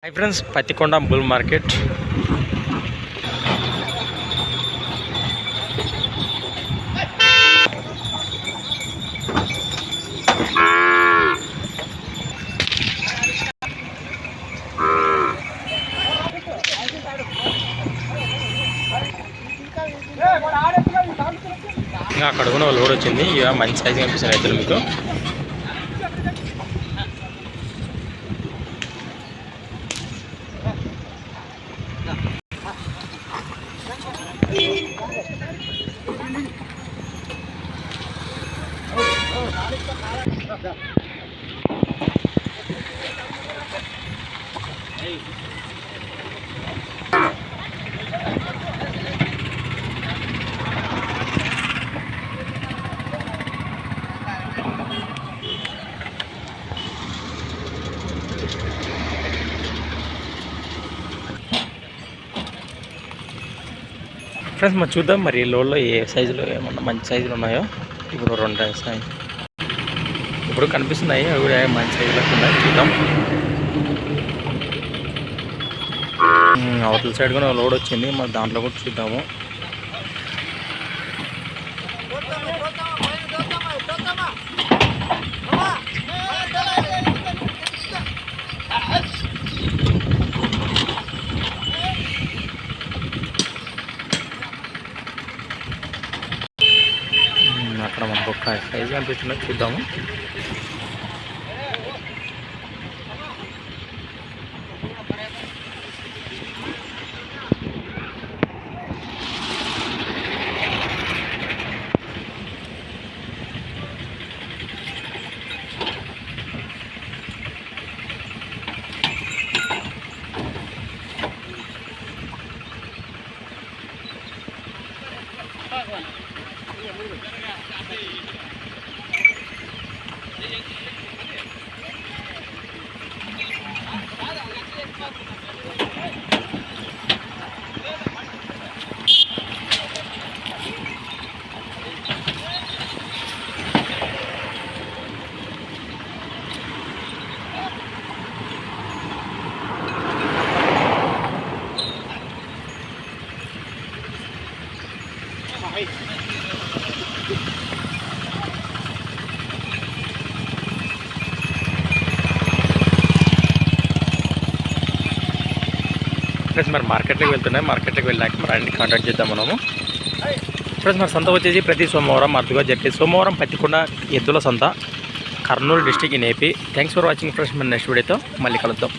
Hi friends, Pattikonda bull market. ఇంకా అక్కడ కూడా లోడ్ వచ్చింది. ఇక మంచి సైజు కనిపిస్తుంది రైతులు మీకు. ఫ్రెండ్స్ మరి చూద్దాం, మరి లోడ్లో ఏ సైజులో ఏమన్నా మంచి సైజులు ఉన్నాయో. ఇప్పుడు రెండు సైజు ఇప్పుడు కనిపిస్తున్నాయి, అవి కూడా మంచి సైజులకు ఉన్నాయి. చూద్దాం. అవతల సైడ్ కూడా లోడ్ వచ్చింది, మరి దాంట్లో కూడా చూద్దాము. అక్కడ మనకు ఒక సైజు కనిపిస్తున్నది, చూద్దాము. ఫ్రెండ్స్ మరి మార్కెట్లోకి వెళ్తున్నాయి. మార్కెట్లోకి వెళ్ళాక మరి అన్ని కాంటాక్ట్ చేద్దాం మనము. ఫ్రెండ్స్ మరి సంత వచ్చేసి ప్రతి సోమవారం అరుదుగా జరిగే సోమవారం పత్తికొండ ఎద్దుల సంత, Kurnool district in AP. Thanks for watching friends. మన నెక్స్ట్ వీడియోతో మళ్ళీ కలుద్దాం.